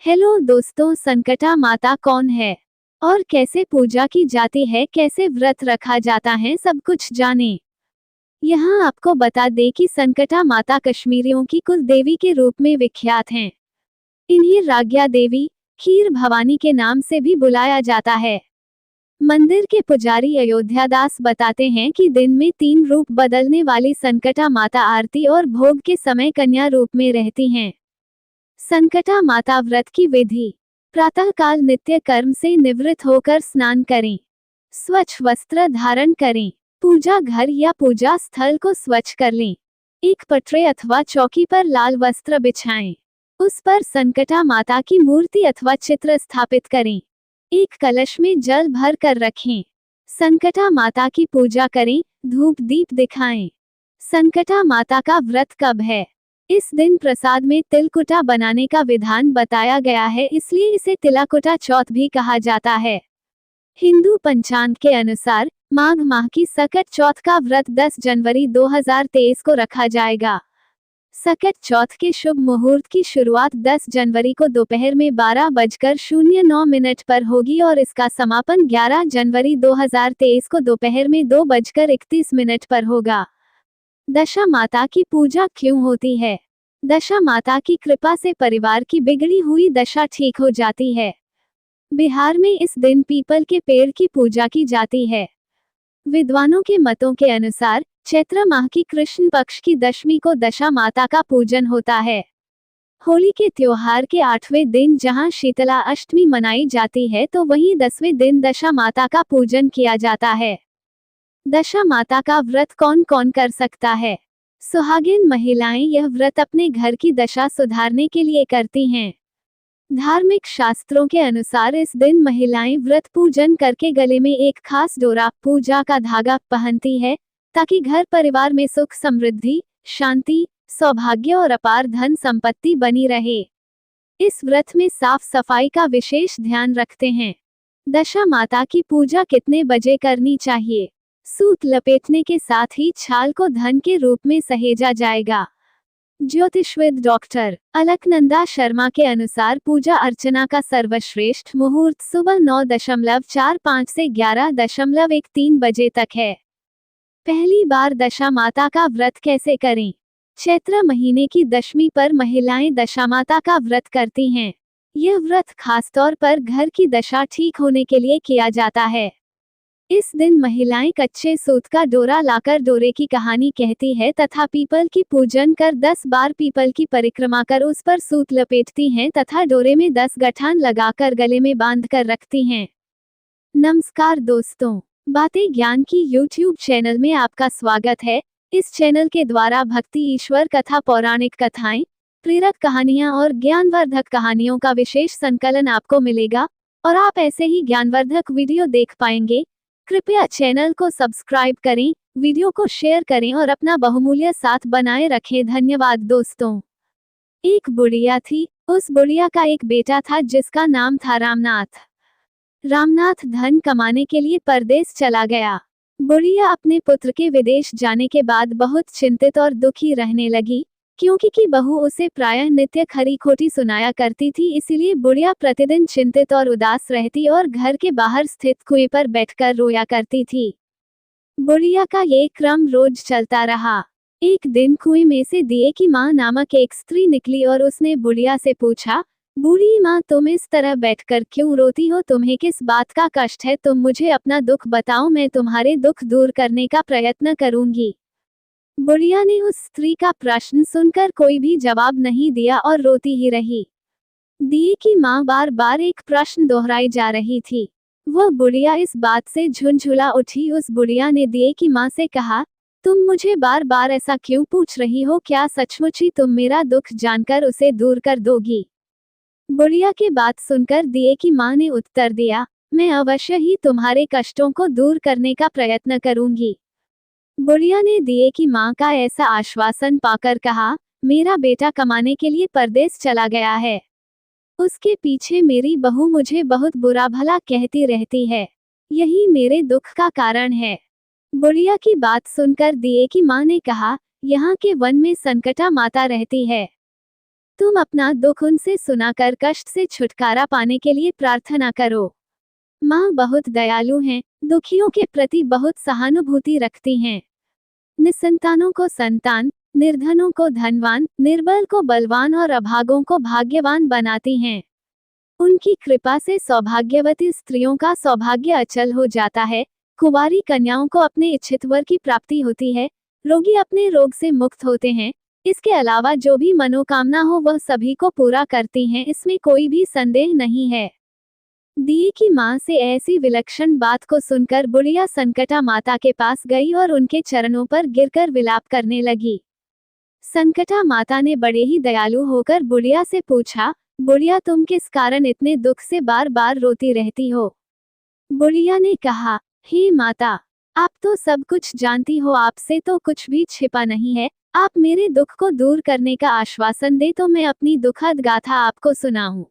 Hello दोस्तों, संकटा माता कौन है और कैसे पूजा की जाती है, कैसे व्रत रखा जाता है, सब कुछ जानें। यहाँ आपको बता दें कि संकटा माता कश्मीरियों की कुल देवी के रूप में विख्यात हैं। इन्हें राज्ञा देवी, खीर भवानी के नाम से भी बुलाया जाता है। मंदिर के पुजारी अयोध्या दास बताते हैं कि दिन में 3 रूप बदलने वाली संकटा माता आरती और भोग के समय कन्या रूप में रहती हैं। संकटा माता व्रत की विधि। प्रातःकाल नित्य कर्म से निवृत्त होकर स्नान करें। स्वच्छ वस्त्र धारण करें। पूजा घर या पूजा स्थल को स्वच्छ कर लें। एक पटरे अथवा चौकी पर लाल वस्त्र बिछाएं। उस पर संकटा माता की मूर्ति अथवा चित्र स्थापित करें। एक कलश में जल भर कर रखें। संकटा माता की पूजा करें, धूप दीप दिखाएं। संकटा माता का व्रत कब है? इस दिन प्रसाद में तिलकुटा बनाने का विधान बताया गया है, इसलिए इसे तिलकुटा चौथ भी कहा जाता है। हिंदू पंचांग के अनुसार माघ माह की सकट चौथ का व्रत 10 जनवरी 2023 को रखा जाएगा। सकट चौथ के शुभ मुहूर्त की शुरुआत 10 जनवरी को दोपहर में 12:09 पर होगी और इसका समापन 11 जनवरी 2023 को दोपहर में 2:31 पर होगा। दशा माता की पूजा क्यों होती है? दशा माता की कृपा से परिवार की बिगड़ी हुई दशा ठीक हो जाती है। बिहार में इस दिन पीपल के पेड़ की पूजा की जाती है। विद्वानों के मतों के अनुसार चैत्र माह की कृष्ण पक्ष की दशमी को दशा माता का पूजन होता है। होली के त्योहार के 8वें दिन जहां शीतला अष्टमी मनाई जाती है, तो वहीं 10वें दिन दशा माता का पूजन किया जाता है। दशा माता का व्रत कौन कौन कर सकता है? सुहागिन महिलाएं यह व्रत अपने घर की दशा सुधारने के लिए करती हैं। धार्मिक शास्त्रों के अनुसार इस दिन महिलाएं व्रत पूजन करके गले में एक खास डोरा, पूजा का धागा पहनती है, ताकि घर परिवार में सुख समृद्धि, शांति, सौभाग्य और अपार धन संपत्ति बनी रहे। इस व्रत में साफ सफाई का विशेष ध्यान रखते हैं। दशा माता की पूजा कितने बजे करनी चाहिए? सूत लपेटने के साथ ही छाल को धन के रूप में सहेजा जाएगा। ज्योतिषविद डॉक्टर अलकनंदा शर्मा के अनुसार पूजा अर्चना का सर्वश्रेष्ठ मुहूर्त सुबह 9:45 से 11:13 बजे तक है। पहली बार दशा माता का व्रत कैसे करें? चैत्र महीने की दशमी पर महिलाएं दशा माता का व्रत करती हैं। यह व्रत खासतौर पर घर की दशा ठीक होने के लिए किया जाता है। इस दिन महिलाएं कच्चे सूत का डोरा लाकर डोरे की कहानी कहती है तथा पीपल की पूजन कर 10 बार पीपल की परिक्रमा कर उस पर सूत लपेटती हैं तथा डोरे में 10 गठान लगाकर गले में बांध कर रखती हैं। नमस्कार दोस्तों, बातें ज्ञान की YouTube चैनल में आपका स्वागत है। इस चैनल के द्वारा भक्ति, ईश्वर कथा, पौराणिक कथाएं, प्रेरक कहानियां और ज्ञानवर्धक कहानियों का विशेष संकलन आपको मिलेगा और आप ऐसे ही ज्ञानवर्धक वीडियो देख पाएंगे। कृपया चैनल को सब्सक्राइब करें, वीडियो को शेयर करें और अपना बहुमूल्य साथ बनाए रखें। धन्यवाद दोस्तों। एक बुढ़िया थी। उस बुढ़िया का एक बेटा था जिसका नाम था रामनाथ। रामनाथ धन कमाने के लिए परदेश चला गया। बुढ़िया अपने पुत्र के विदेश जाने के बाद बहुत चिंतित और दुखी रहने लगी, क्योंकि की बहू उसे प्रायः नित्य खरी खोटी सुनाया करती थी। इसीलिए बुढ़िया प्रतिदिन चिंतित और उदास रहती और घर के बाहर स्थित कुएं पर बैठकर रोया करती थी। बुढ़िया का ये क्रम रोज चलता रहा। एक दिन कुएं में से दिए की माँ नामक एक स्त्री निकली और उसने बुढ़िया से पूछा, बूढ़ी माँ, तुम इस तरह बैठकर क्यों रोती हो? तुम्हें किस बात का कष्ट है? तुम मुझे अपना दुख बताओ, मैं तुम्हारे दुख दूर करने का प्रयत्न करूंगी। बुढ़िया ने उस स्त्री का प्रश्न सुनकर कोई भी जवाब नहीं दिया और रोती ही रही। दिए की माँ बार बार एक प्रश्न दोहराई जा रही थी। वह बुढ़िया इस बात से झुंझुला उठी। उस बुढ़िया ने दिए की माँ से कहा, तुम मुझे बार बार ऐसा क्यों पूछ रही हो? क्या सचमुच ही तुम मेरा दुख जानकर उसे दूर कर दोगी? बुढ़िया की बात सुनकर दिए की माँ ने उत्तर दिया, मैं अवश्य ही तुम्हारे कष्टों को दूर करने का प्रयत्न करूंगी। बुढ़िया ने दिए की माँ का ऐसा आश्वासन पाकर कहा, मेरा बेटा कमाने के लिए परदेश चला गया है। उसके पीछे मेरी बहू मुझे बहुत बुरा भला कहती रहती है। यही मेरे दुख का कारण है। बुढ़िया की बात सुनकर दिए की माँ ने कहा, यहाँ के वन में संकटा माता रहती है। तुम अपना दुख उनसे सुनाकर कष्ट से छुटकारा पाने के लिए प्रार्थना करो। माँ बहुत दयालु हैं, दुखियों के प्रति बहुत सहानुभूति रखती हैं। निसंतानों को संतान, निर्धनों को धनवान, निर्बल को बलवान और अभागों को भाग्यवान बनाती हैं। उनकी कृपा से सौभाग्यवती स्त्रियों का सौभाग्य अचल हो जाता है, कुंवारी कन्याओं को अपने इच्छित वर की प्राप्ति होती है, रोगी अपने रोग से मुक्त होते हैं। इसके अलावा जो भी मनोकामना हो वह सभी को पूरा करती हैं, इसमें कोई भी संदेह नहीं है। दिए की माँ से ऐसी विलक्षण बात को सुनकर बुढ़िया संकटा माता के पास गई और उनके चरणों पर गिरकर विलाप करने लगी। संकटा माता ने बड़े ही दयालु होकर बुढ़िया से पूछा, बुढ़िया तुम किस कारण इतने दुख से बार बार रोती रहती हो? बुढ़िया ने कहा, हे माता, आप तो सब कुछ जानती हो, आपसे तो कुछ भी छिपा नहीं है। आप मेरे दुख को दूर करने का आश्वासन दे तो मैं अपनी दुखद गाथा आपको सुनाऊं।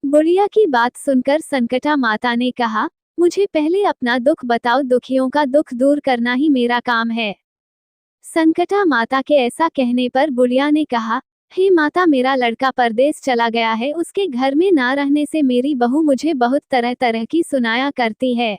बुढ़िया की बात सुनकर संकटा माता ने कहा, मुझे पहले अपना दुख बताओ, दुखियों का दुख दूर करना ही मेरा काम है। संकटा माता के ऐसा कहने पर बुढ़िया ने कहा, हे माता, मेरा लड़का परदेश चला गया है, उसके घर में ना रहने से मेरी बहू मुझे बहुत तरह तरह की सुनाया करती है।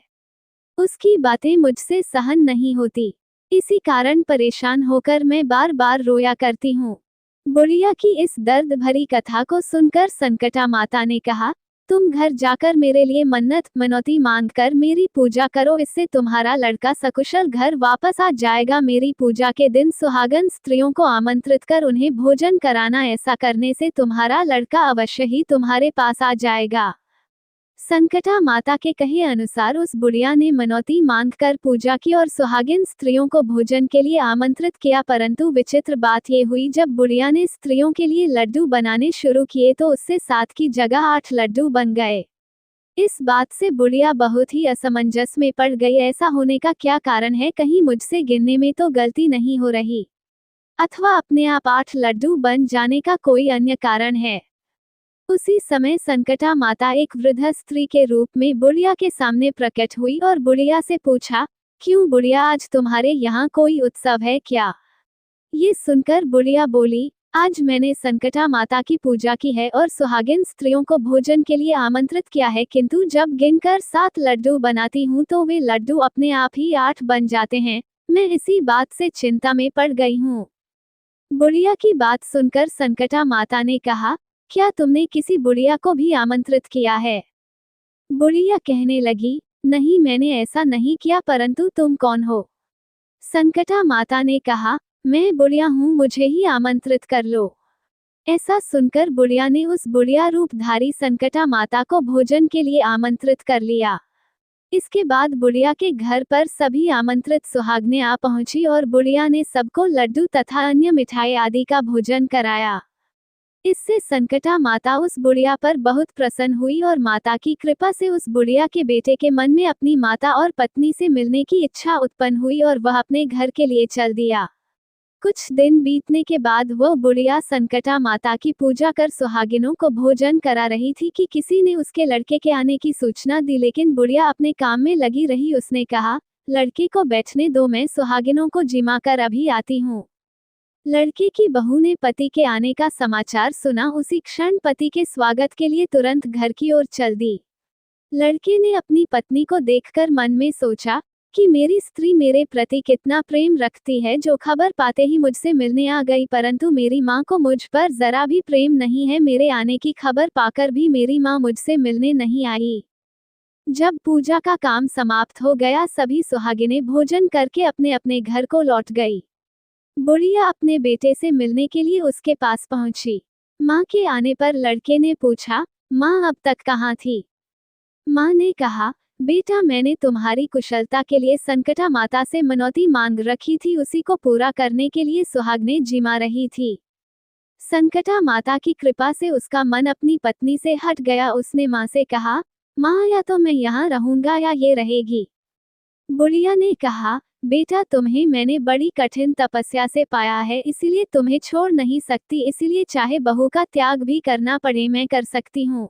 उसकी बातें मुझसे सहन नहीं होती, इसी कारण परेशान होकर मैं बार बार रोया करती हूँ। बुढ़िया की इस दर्द भरी कथा को सुनकर संकटा माता ने कहा, तुम घर जाकर मेरे लिए मन्नत मनौती मांगकर मेरी पूजा करो, इससे तुम्हारा लड़का सकुशल घर वापस आ जाएगा। मेरी पूजा के दिन सुहागन स्त्रियों को आमंत्रित कर उन्हें भोजन कराना, ऐसा करने से तुम्हारा लड़का अवश्य ही तुम्हारे पास आ जाएगा। संकटा माता के कहे अनुसार उस बुढ़िया ने मनौती मांगकर पूजा की और सुहागिन स्त्रियों को भोजन के लिए आमंत्रित किया, परंतु विचित्र बात ये हुई, जब बुढ़िया ने स्त्रियों के लिए लड्डू बनाने शुरू किए तो उससे 7 की जगह 8 लड्डू बन गए। इस बात से बुढ़िया बहुत ही असमंजस में पड़ गई। ऐसा होने का क्या कारण है? कहीं मुझसे गिनने में तो गलती नहीं हो रही, अथवा अपने आप 8 लड्डू बन जाने का कोई अन्य कारण है? उसी समय संकटा माता एक वृद्ध स्त्री के रूप में बुढ़िया के सामने प्रकट हुई और बुढ़िया से पूछा, क्यों बुढ़िया, आज तुम्हारे यहाँ कोई उत्सव है क्या? ये सुनकर बुढ़िया बोली, आज मैंने संकटा माता की पूजा की है और सुहागिन स्त्रियों को भोजन के लिए आमंत्रित किया है, किंतु जब गिनकर 7 लड्डू बनाती हूँ तो वे लड्डू अपने आप ही 8 बन जाते हैं। मैं इसी बात से चिंता में पड़ गई हूँ। बुढ़िया की बात सुनकर संकटा माता ने कहा, क्या तुमने किसी बुढ़िया को भी आमंत्रित किया है? बुढ़िया कहने लगी, नहीं, मैंने ऐसा नहीं किया, परंतु तुम कौन हो? संकटा माता ने कहा, मैं बुढ़िया हूँ, मुझे ही आमंत्रित कर लो। ऐसा सुनकर बुढ़िया ने उस बुढ़िया रूपधारी संकटा माता को भोजन के लिए आमंत्रित कर लिया। इसके बाद बुढ़िया के घर पर सभी आमंत्रित सुहागनें आ पहुंची और बुढ़िया ने सबको लड्डू तथा अन्य मिठाई आदि का भोजन कराया। इससे संकटा माता उस बुढ़िया पर बहुत प्रसन्न हुई और माता की कृपा से उस बुढ़िया के बेटे के मन में अपनी माता और पत्नी से मिलने की इच्छा उत्पन्न हुई और वह अपने घर के लिए चल दिया। कुछ दिन बीतने के बाद वह बुढ़िया संकटा माता की पूजा कर सुहागिनों को भोजन करा रही थी कि किसी ने उसके लड़के के आने की सूचना दी, लेकिन बुढ़िया अपने काम में लगी रही। उसने कहा, लड़के को बैठने दो, मैं सुहागिनों को जिमा कर अभी आती हूँ। लड़के की बहू ने पति के आने का समाचार सुना, उसी क्षण पति के स्वागत के लिए तुरंत घर की ओर चल दी। लड़के ने अपनी पत्नी को देखकर मन में सोचा कि मेरी स्त्री मेरे प्रति कितना प्रेम रखती है, जो खबर पाते ही मुझसे मिलने आ गई, परंतु मेरी माँ को मुझ पर जरा भी प्रेम नहीं है। मेरे आने की खबर पाकर भी मेरी माँ मुझसे मिलने नहीं आई। जब पूजा का काम समाप्त हो गया, सभी सुहागिनें भोजन करके अपने अपने घर को लौट गई। बुढ़िया अपने बेटे से मिलने के लिए उसके पास पहुंची। माँ के आने पर लड़के ने पूछा, माँ अब तक कहाँ थी? माँ ने कहा, बेटा, मैंने तुम्हारी कुशलता के लिए संकटा माता से मनौती मांग रखी थी, उसी को पूरा करने के लिए सुहागनें जिमा रही थी। संकटा माता की कृपा से उसका मन अपनी पत्नी से हट गया। उसने माँ से कहा, माँ, या तो मैं यहाँ रहूंगा या ये रहेगी। बुढ़िया ने कहा, बेटा, तुम्हें मैंने बड़ी कठिन तपस्या से पाया है, इसीलिए तुम्हें छोड़ नहीं सकती, इसीलिए चाहे बहू का त्याग भी करना पड़े मैं कर सकती हूँ।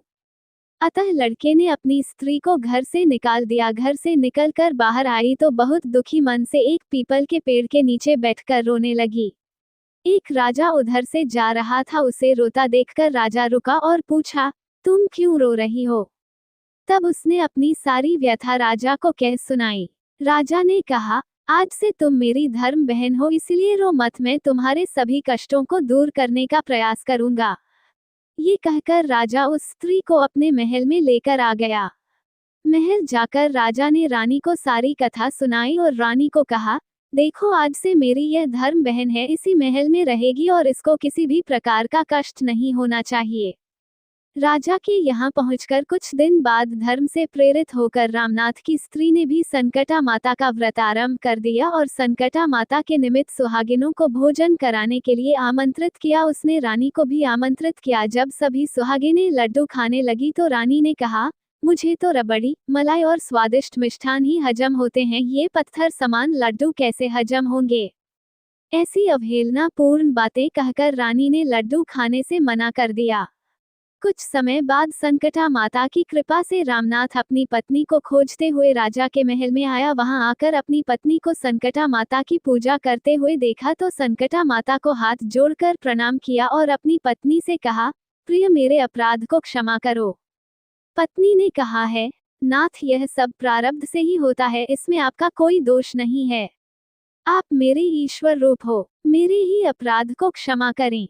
अतः लड़के ने अपनी स्त्री को घर से निकाल दिया। घर से निकलकर बाहर आई तो बहुत दुखी मन से एक पीपल के पेड़ के नीचे बैठकर रोने लगी। एक राजा उधर से जा रहा था, उसे रोता देखकर राजा रुका और पूछा, तुम क्यों रो रही हो? तब उसने अपनी सारी व्यथा राजा को कह सुनाई। राजा ने कहा, आज से तुम मेरी धर्म बहन हो, इसलिए रो मत, मैं तुम्हारे सभी कष्टों को दूर करने का प्रयास करूंगा। ये कहकर राजा उस स्त्री को अपने महल में लेकर आ गया। महल जाकर राजा ने रानी को सारी कथा सुनाई और रानी को कहा, देखो आज से मेरी यह धर्म बहन है, इसी महल में रहेगी और इसको किसी भी प्रकार का कष्ट नहीं होना चाहिए। राजा के यहाँ पहुंचकर कुछ दिन बाद धर्म से प्रेरित होकर रामनाथ की स्त्री ने भी संकटा माता का व्रत आरंभ कर दिया और संकटा माता के निमित्त सुहागिनों को भोजन कराने के लिए आमंत्रित किया। उसने रानी को भी आमंत्रित किया। जब सभी सुहागिनें लड्डू खाने लगी तो रानी ने कहा, मुझे तो रबड़ी, मलाई और स्वादिष्ट मिष्ठान ही हजम होते हैं, ये पत्थर समान लड्डू कैसे हजम होंगे? ऐसी अवहेलनापूर्ण बातें कहकर रानी ने लड्डू खाने से मना कर दिया। कुछ समय बाद संकटा माता की कृपा से रामनाथ अपनी पत्नी को खोजते हुए राजा के महल में आया। वहां आकर अपनी पत्नी को संकटा माता की पूजा करते हुए देखा तो संकटा माता को हाथ जोड़कर प्रणाम किया और अपनी पत्नी से कहा, प्रिय मेरे अपराध को क्षमा करो। पत्नी ने कहा है, नाथ यह सब प्रारब्ध से ही होता है, इसमें आपका कोई दोष नहीं है। आप मेरे ईश्वर रूप हो, मेरे ही अपराध को क्षमा करें।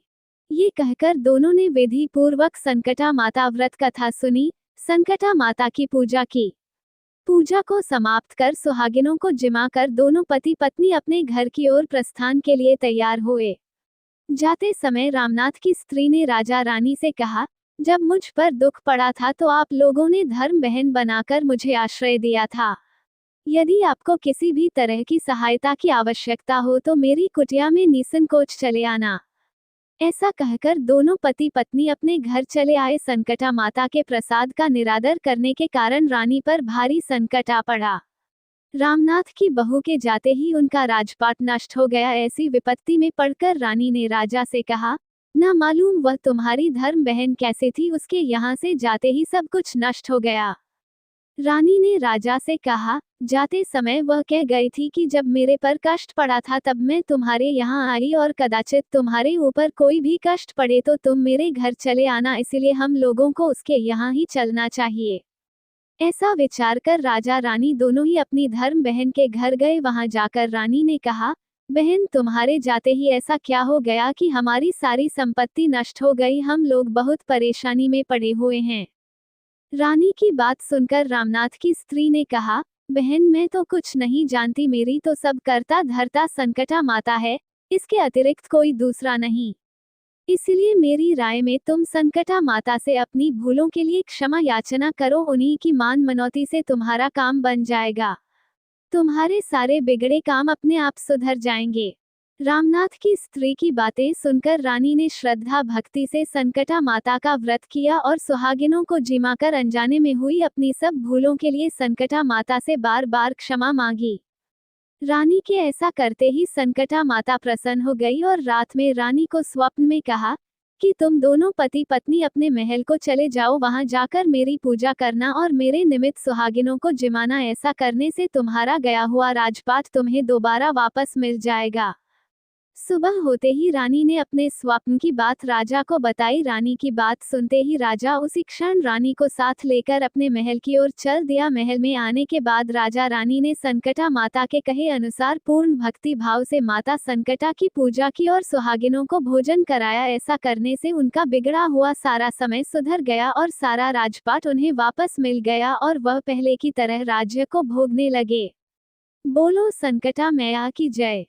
ये कहकर दोनों ने विधि पूर्वक संकटा माता व्रत कथा सुनी, संकटा माता की पूजा की। पूजा को समाप्त कर सुहागिनों को जिमा कर दोनों पति पत्नी अपने घर की ओर प्रस्थान के लिए तैयार हुए। जाते समय रामनाथ की स्त्री ने राजा रानी से कहा, जब मुझ पर दुख पड़ा था तो आप लोगों ने धर्म बहन बनाकर मुझे आश्रय दिया था। यदि आपको किसी भी तरह की सहायता की आवश्यकता हो तो मेरी कुटिया में निसंकोच चले आना। ऐसा कहकर दोनों पति पत्नी अपने घर चले आए। संकटा माता के प्रसाद का निरादर करने के कारण रानी पर भारी संकट आ पड़ा। रामनाथ की बहू के जाते ही उनका राजपाट नष्ट हो गया। ऐसी विपत्ति में पड़कर रानी ने राजा से कहा, न मालूम वह तुम्हारी धर्म बहन कैसे थी, उसके यहाँ से जाते ही सब कुछ नष्ट हो गया। रानी ने राजा से कहा, जाते समय वह कह गई थी कि जब मेरे पर कष्ट पड़ा था तब मैं तुम्हारे यहाँ आई और कदाचित तुम्हारे ऊपर कोई भी कष्ट पड़े तो तुम मेरे घर चले आना, इसलिए हम लोगों को उसके यहाँ ही चलना चाहिए। ऐसा विचार कर राजा रानी दोनों ही अपनी धर्म बहन के घर गए। वहां जाकर रानी ने कहा, बहन तुम्हारे जाते ही ऐसा क्या हो गया कि हमारी सारी संपत्ति नष्ट हो गई, हम लोग बहुत परेशानी में पड़े हुए हैं। रानी की बात सुनकर रामनाथ की स्त्री ने कहा, बहन मैं तो कुछ नहीं जानती, मेरी तो सब करता धरता संकटा माता है, इसके अतिरिक्त कोई दूसरा नहीं। इसलिए मेरी राय में तुम संकटा माता से अपनी भूलों के लिए क्षमा याचना करो, उन्हीं की मान मनौती से तुम्हारा काम बन जाएगा। तुम्हारे सारे बिगड़े काम अपने आप सुधर जाएंगे। रामनाथ की स्त्री की बातें सुनकर रानी ने श्रद्धा भक्ति से संकटा माता का व्रत किया और सुहागिनों को जिमाकर अनजाने में हुई अपनी सब भूलों के लिए संकटा माता से बार बार क्षमा मांगी। रानी के ऐसा करते ही संकटा माता प्रसन्न हो गई और रात में रानी को स्वप्न में कहा कि तुम दोनों पति पत्नी अपने महल को चले जाओ, वहां जाकर मेरी पूजा करना और मेरे निमित्त सुहागिनों को जिमाना। ऐसा करने से तुम्हारा गया हुआ राजपाट तुम्हें दोबारा वापस मिल जाएगा। सुबह होते ही रानी ने अपने स्वप्न की बात राजा को बताई। रानी की बात सुनते ही राजा उसी क्षण रानी को साथ लेकर अपने महल की ओर चल दिया। महल में आने के बाद राजा रानी ने संकटा माता के कहे अनुसार पूर्ण भक्ति भाव से माता संकटा की पूजा की और सुहागिनों को भोजन कराया। ऐसा करने से उनका बिगड़ा हुआ सारा समय सुधर गया और सारा राजपाट उन्हें वापस मिल गया और वह पहले की तरह राज्य को भोगने लगे। बोलो संकटा मैया की जय।